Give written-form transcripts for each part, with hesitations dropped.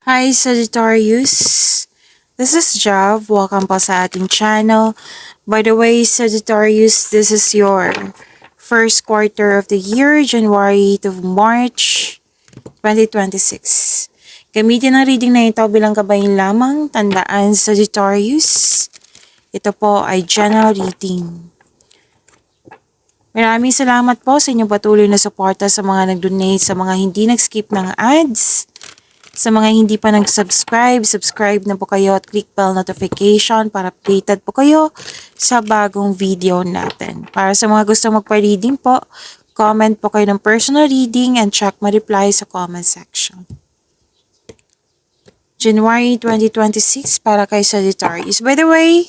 Hi Sagittarius! This is Jav. Welcome po sa ating channel. By the way, Sagittarius, this is your first quarter of the year, January to March 2026. Gamitin ang reading na ito bilang kabayan lamang. Tandaan, Sagittarius, ito po ay general reading. Maraming salamat po sa inyong patuloy na suporta sa mga nag-donate, sa mga hindi nag-skip ng ads. Sa mga hindi pa nag-subscribe, subscribe na po kayo at click bell notification para updated po kayo sa bagong video natin. Para sa mga gusto magpa-reading po, comment po kayo ng personal reading and check my reply sa comment section. January 2026 para kay Sagittarius. By the way,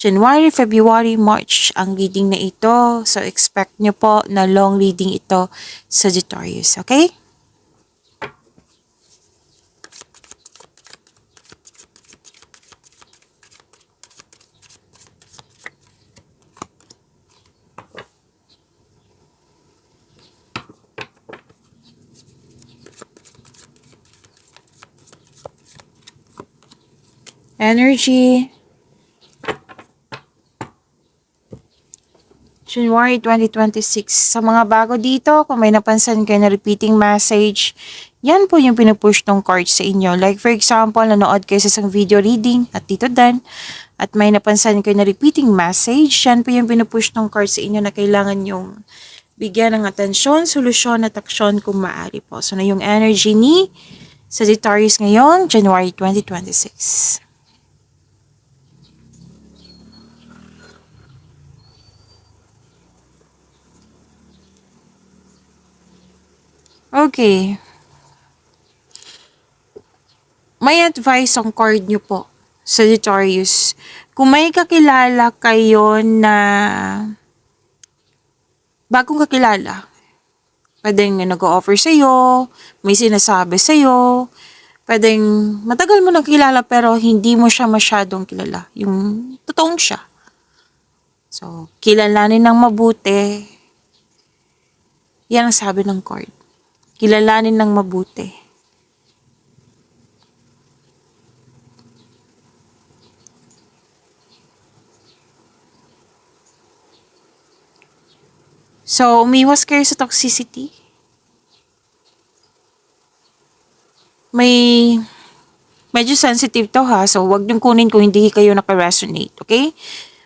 January, February, March ang reading na ito. So expect nyo po na long reading ito, Sagittarius. Okay? Energy. January 2026. Sa mga bago dito, kung may napansin kayo na repeating message, yan po yung pinupush ng card sa inyo. Like for example, nanood kayo sa isang video reading at dito din, at may napansin kayo na repeating message, yan po yung pinupush ng card sa inyo na kailangan yung bigyan ng atensyon, solusyon at aksyon kung maaari po. So na yung energy ni Sagittarius ngayon, January 2026. Okay. May advice ang card nyo po, Sagittarius. Kung may kakilala kayo na bagong kakilala, pwedeng nag-o-offer sa'yo, may sinasabi sa'yo, pwedeng matagal mo nang kilala pero hindi mo siya masyadong kilala. Yung totoong siya. So, kilalanin ng mabuti. Yan ang sabi ng card. Kilalanin ng mabuti. So, umiwas kayo sa toxicity. Medyo sensitive to ha, so wag niyong kunin kung hindi kayo naka-resonate, okay?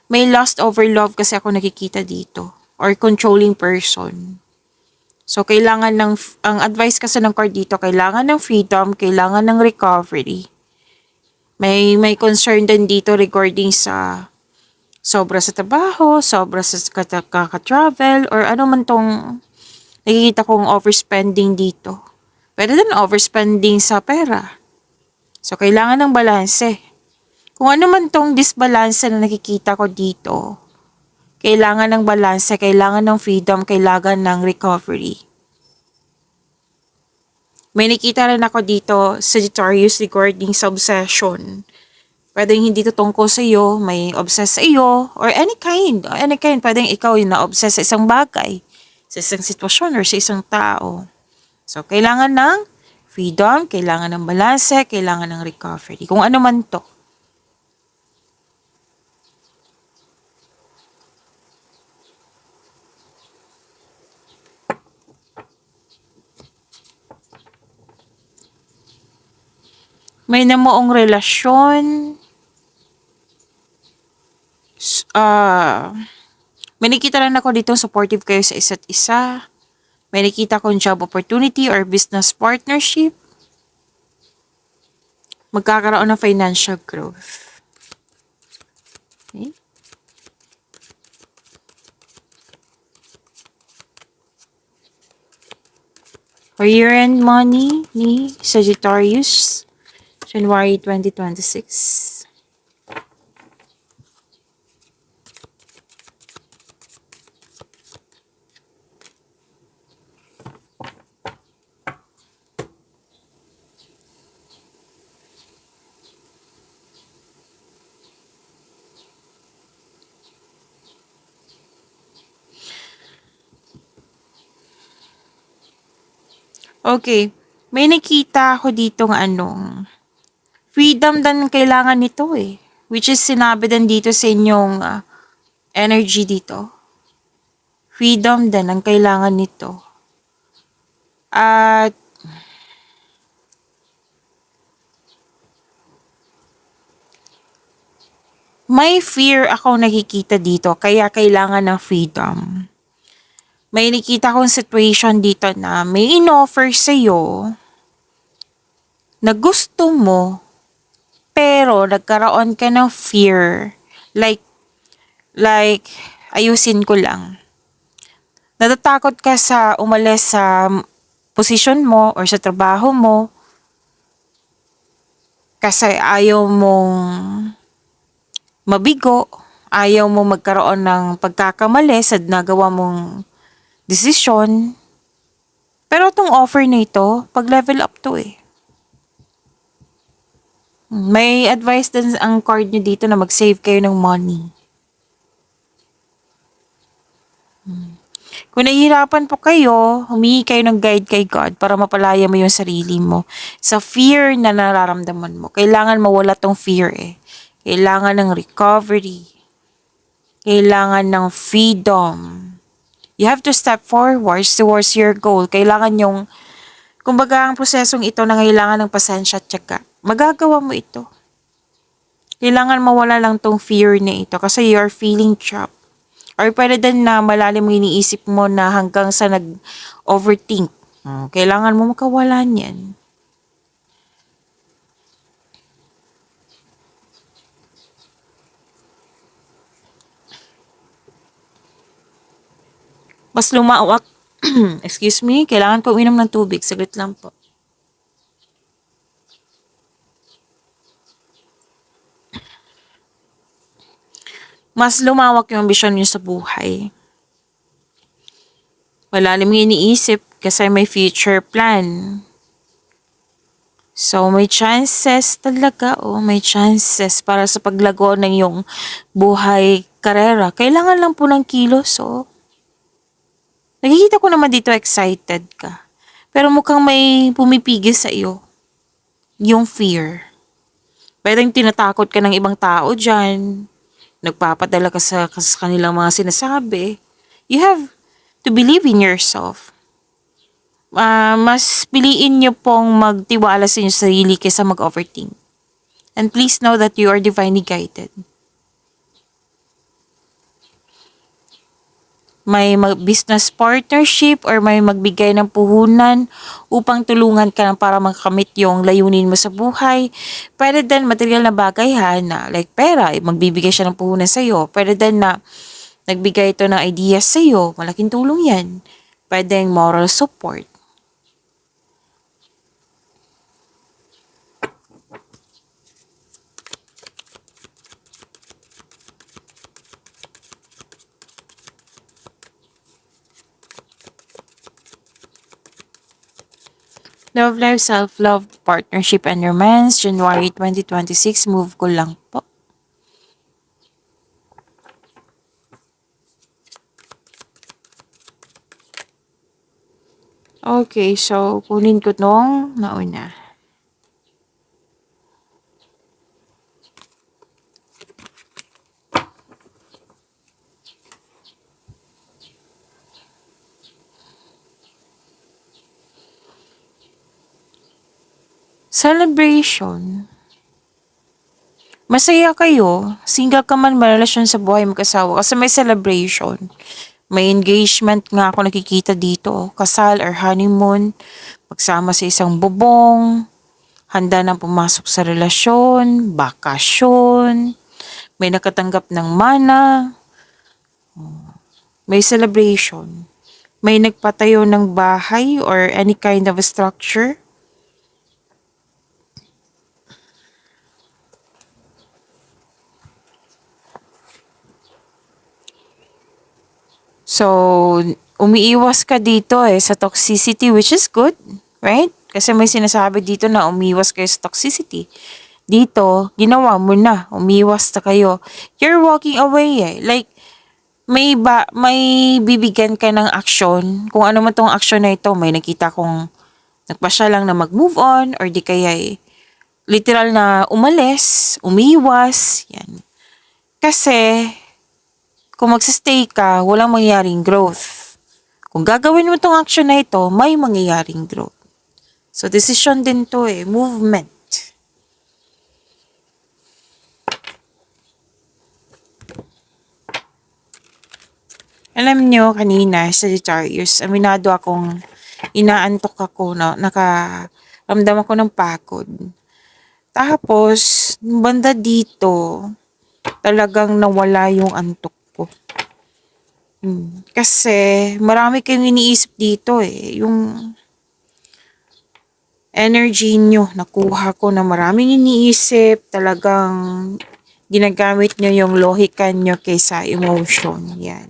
May lust over love kasi ako nakikita dito, or controlling person. So, kailangan ang advice kasi ng card dito, kailangan ng freedom, kailangan ng recovery. May concern din dito regarding sa sobra sa trabaho, sobra sa kaka-travel, or ano man tong nakikita kong overspending dito. Pwede din overspending sa pera. So, kailangan ng balanse. Kung ano man tong disbalance na nakikita ko dito, kailangan ng balanse, kailangan ng freedom, kailangan ng recovery. May nakita rin ako dito, Sagittarius, regarding sa obsession. Pwedeng hindi to tungkol sa iyo, may obsess sa iyo, or any kind. Pwedeng ikaw yung na-obsess sa isang bagay, sa isang sitwasyon, or sa isang tao. So, kailangan ng freedom, kailangan ng balanse, kailangan ng recovery. Kung ano man to. May namuong relasyon. May nakita rin ako dito, supportive kayo sa isa't isa. May nakita akong job opportunity or business partnership. Magkakaroon ng financial growth. Okay. Career and money ni Sagittarius, January 2026. Okay. May nakita ako ditong freedom din kailangan nito eh. Which is sinabi din dito sa inyong energy dito. Freedom din ang kailangan nito. At may fear ako nakikita dito kaya kailangan ng freedom. May nakita akong situation dito na may in-offer sa'yo na gusto mo pero nagkaroon ka ng fear. Like, ayusin ko lang. Natatakot ka sa umalis sa posisyon mo or sa trabaho mo kasi ayaw mong mabigo, ayaw mo magkaroon ng pagkakamali sa nagawa mong desisyon. Pero itong offer na ito, pag-level up to eh. May advice din ang card nyo dito na mag-save kayo ng money. Kung nahihirapan po kayo, humingi kayo ng guide kay God para mapalaya mo yung sarili mo sa fear na nararamdaman mo. Kailangan mawala tong fear eh. Kailangan ng recovery. Kailangan ng freedom. You have to step forward towards your goal. Kailangan yung, kumbaga ang prosesong ito na kailangan ng pasensya at tiyaga. Magagawa mo ito. Kailangan mawala lang tong fear na ito kasi you are feeling trapped. Or pwede din na malalim mo iniisip mo na hanggang sa nag-overthink. Kailangan mo makawala niyan. Mas lumawak. Excuse me, kailangan ko uminom ng tubig. Saglit lang po. Mas lumawak yung ambisyon niyo sa buhay. Malalim yung iniisip kasi may future plan. So, may chances talaga, may chances para sa paglago ng iyong buhay, karera. Kailangan lang po ng kilos, Nakikita ko naman dito excited ka. Pero mukhang may pumipigil sa iyo. Yung fear. Pwedeng tinatakot ka ng ibang tao dyan. Nagpapadala ka sa kanilang mga sinasabi. You have to believe in yourself. Mas piliin nyo pong magtiwala sa inyong sarili kaysa mag-overthink. And please know that you are divinely guided. May business partnership or may magbigay ng puhunan upang tulungan ka para makamit yung layunin mo sa buhay. Pwede din material na bagay na like pera, magbibigay siya ng puhunan sa'yo. Pwede din na nagbigay ito ng ideas sa'yo, malaking tulong yan. Pwede moral support. Love life, self-love, partnership, and romance, January 2026, move ko lang po. Okay, so kunin ko tong nauna. Celebration. Masaya kayo, single ka man, marelasyon sa buhay mag-asawa kasi may celebration. May engagement nga ako nakikita dito, kasal or honeymoon, magsama sa isang bubong, handa nang pumasok sa relasyon, bakasyon, may nakatanggap ng mana, may celebration, may nagpatayo ng bahay or any kind of structure. So, umiiwas ka dito sa toxicity, which is good, right? Kasi may sinasabi dito na umiiwas kayo sa toxicity. Dito, ginawa mo na, umiiwas na kayo. You're walking away Like, may bibigyan ka ng aksyon. Kung ano man tong aksyon na ito, may nakita kong Nagpasya lang na mag-move on or di kaya literal na umalis, umiwas, yan. Kasi, kung magsistay ka, walang mangyayaring growth. Kung gagawin mo tong action na ito, may mangyayaring growth. So, decision din to movement. Alam nyo, kanina, Sagittarius, aminado akong inaantok ako, no? Nakaramdam ako ng pagod. Tapos, banda dito, talagang nawala yung antok ko. Kasi, marami kayong iniisip dito Yung energy nyo, nakuha ko na maraming iniisip, talagang ginagamit nyo yung lohika nyo kaysa emotion. Yan.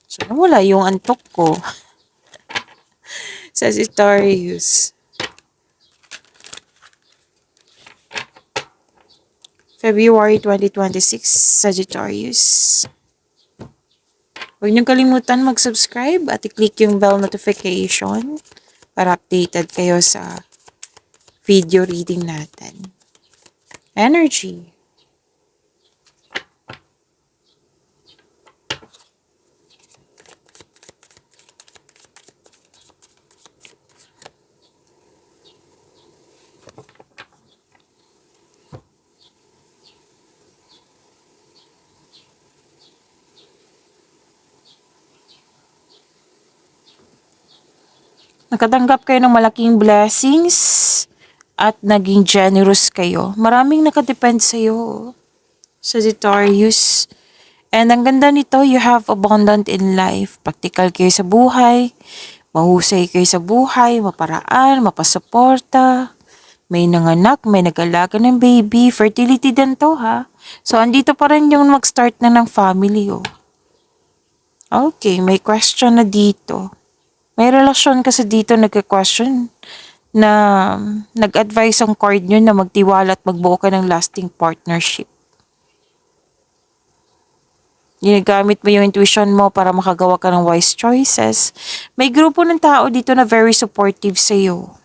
So, nawala yung antok ko. Sagittarius. February 2026, Sagittarius. Huwag niyong kalimutan mag-subscribe at i-click yung bell notification para updated kayo sa video reading natin. Energy. Nakatanggap kayo ng malaking blessings at naging generous kayo. Maraming nakadepend sa'yo, Sagittarius. And ang ganda nito, you have abundant in life. Practical kayo sa buhay. Mahusay kayo sa buhay. Maparaan, mapasuporta. May nanganak, may nag-alaga ng baby. Fertility din to, ha? So, andito pa rin yung mag-start na ng family, Okay, may question na dito. May relasyon kasi dito nagka-question na nag-advise ang card nyo na magtiwala at magbuo ka ng lasting partnership. Ginagamit mo yung intuition mo para makagawa ka ng wise choices. May grupo ng tao dito na very supportive sa iyo.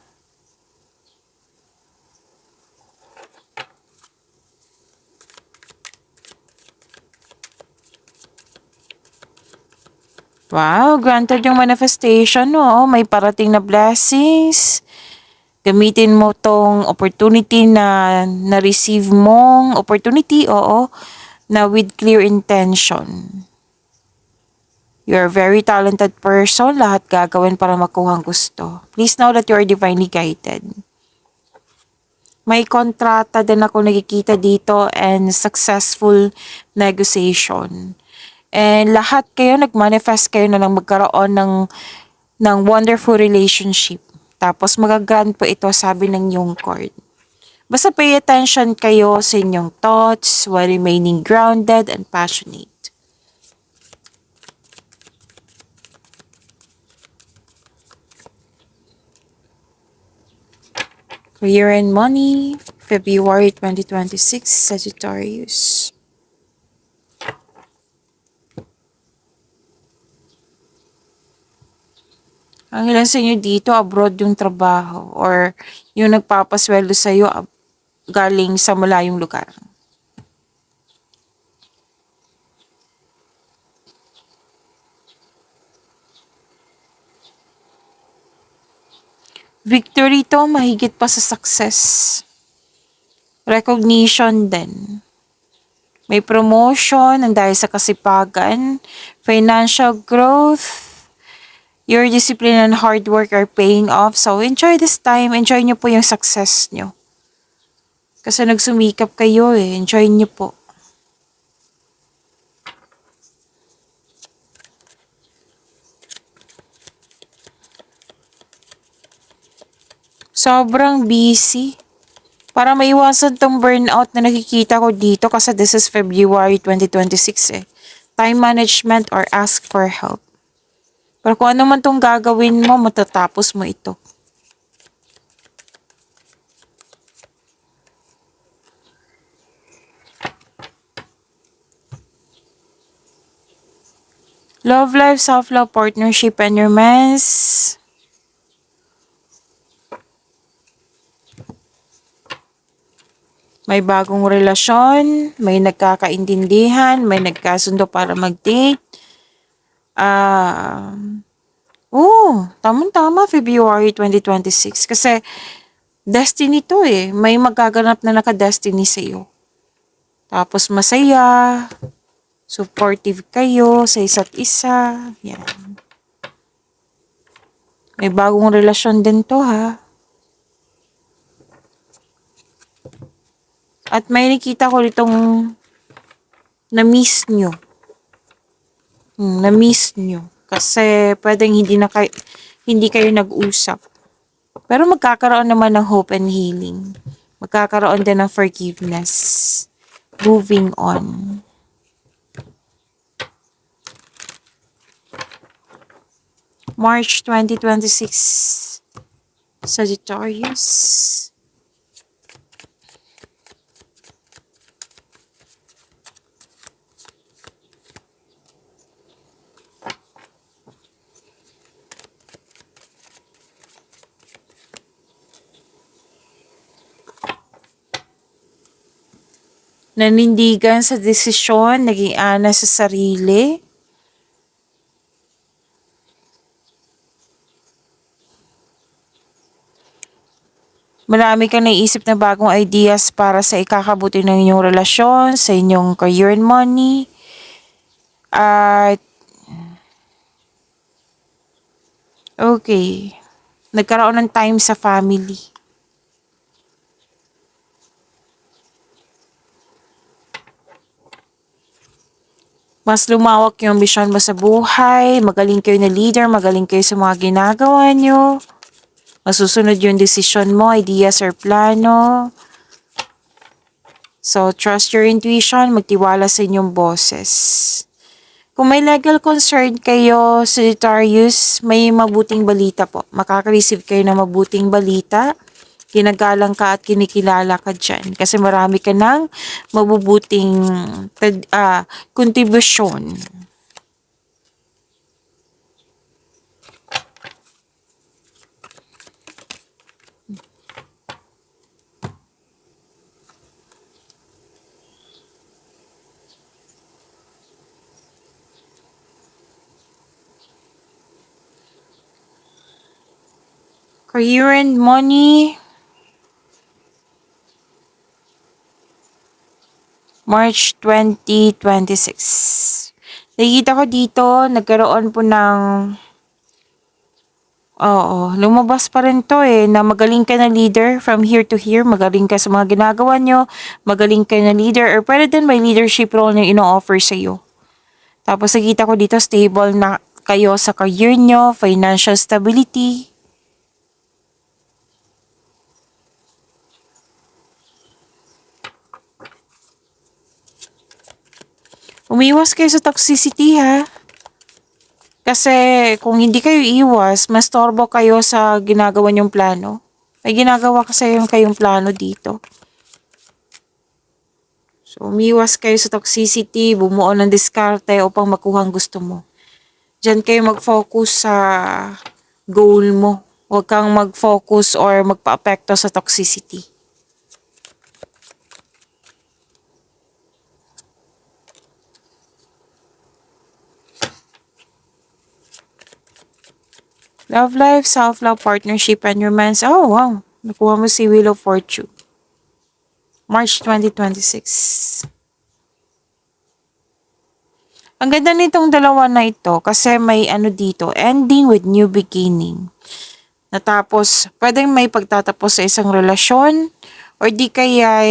Wow, granted yung manifestation, no? May parating na blessings. Gamitin mo tong opportunity na na-receive mong opportunity, na with clear intention. You're a very talented person. Lahat gagawin para makuha ang gusto. Please know that you are divinely guided. May kontrata din ako nakikita dito and successful negotiation. And lahat kayo, nag-manifest kayo na lang magkaroon ng wonderful relationship. Tapos magagrant po ito, sabi ng yung card. Basta pay attention kayo sa inyong thoughts while remaining grounded and passionate. Career and money, February 2026, Sagittarius. Ang ilan sa inyo dito, abroad yung trabaho or yung nagpapasweldo sa iyo galing sa malayong lugar. Victory to, mahigit pa sa success. Recognition din. May promotion ng dahil sa kasipagan, financial growth, your discipline and hard work are paying off. So, enjoy this time. Enjoy nyo po yung success nyo. Kasi nagsumikap kayo Enjoy nyo po. Sobrang busy. Para maiwasan tong burnout na nakikita ko dito kasi this is February 2026 Time management or ask for help. Pero kung ano man tong gagawin mo, matatapos mo ito. Love life, self-love, partnership, and romance. May bagong relasyon, may nagkakaintindihan, may nagkasundo para mag-date. Ah, tamang-tama February 2026 kasi destiny to eh. May magaganap na naka-destiny sa iyo. Tapos masaya, supportive kayo sa isa't isa. Yan. May bagong relasyon din to ha. At may nakita ko ditong na-miss nyo. Na-miss nyo. Kasi pwedeng hindi kayo nag-usap. Pero magkakaroon naman ng hope and healing. Magkakaroon din ng forgiveness. Moving on. March 2026. Sagittarius. Nanindigan sa desisyon, naging ana sa sarili. Marami kang naisip na bagong ideas para sa ikakabuti ng inyong relasyon, sa inyong career and money. At, okay, nagkaroon ng time sa family. Mas lumawak yung ambisyon mo sa buhay, magaling kayo na leader, magaling kayo sa mga ginagawa nyo. Masusunod yung desisyon mo, ideas or plano. So, trust your intuition, magtiwala sa inyong boses. Kung may legal concern kayo, Sagittarius, may mabuting balita po. Makaka-receive kayo ng mabuting balita. Ginagalang ka at kinikilala ka dyan. Kasi marami ka ng mabubuting kontribusyon. Career and money. March 2026. Nakikita ko dito, nagkaroon po ng lumabas pa rin to eh, na magaling ka na leader from here to here, magaling ka sa mga ginagawa nyo, magaling ka na leader, or pwede din may leadership role na ino-offer sa'yo. Tapos nakita ko dito, stable na kayo sa career nyo, financial stability. Umiwas kayo sa toxicity ha. Kasi kung hindi kayo iwas, mas torbo kayo sa ginagawa nyong plano. May ginagawa kasi yung kayong plano dito. So, umiwas kayo sa toxicity, bumuo ng diskarte upang makuha ang gusto mo. Diyan kayo mag-focus sa goal mo. Huwag kang mag-focus or magpa-apekto sa toxicity. Love life, self-love, partnership, and romance. Oh, wow. Nakuha mo si Wheel of Fortune. March 2026. Ang ganda nitong dalawa na ito kasi may dito, ending with new beginning. Natapos, pwedeng may pagtatapos sa isang relasyon or di kaya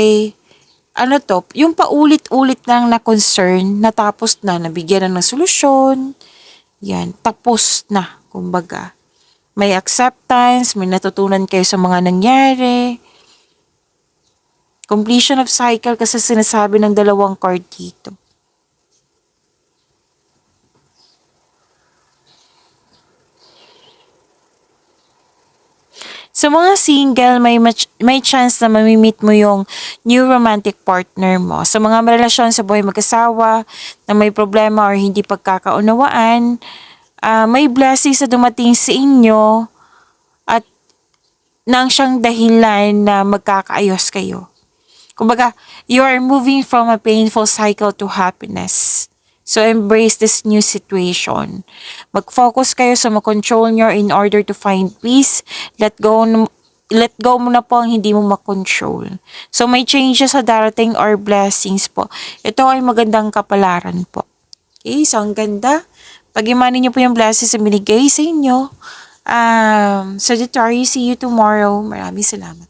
yung paulit-ulit lang na concern, natapos na, nabigyan na ng solusyon. Yan, tapos na, kumbaga. May acceptance, may natutunan kayo sa mga nangyari. Completion of cycle kasi sinasabi ng dalawang card dito. Sa mga single, may chance na mamimit mo yung new romantic partner mo. Sa mga relasyon sa buhay mag-asawa na may problema or hindi pagkakaunawaan, may blessings na dumating sa inyo at nang siyang dahilan na magkakaayos kayo. Kumbaga, you are moving from a painful cycle to happiness. So, embrace this new situation. Mag-focus kayo sa makontrol nyo in order to find peace. Let go mo na po ang hindi mo makontrol. So, may changes sa darating or blessings po. Ito ay magandang kapalaran po. Okay, so ang ganda. Pag-imanin nyo po yung blessings na binigay sa inyo. Sagittarius, see you tomorrow. Maraming salamat.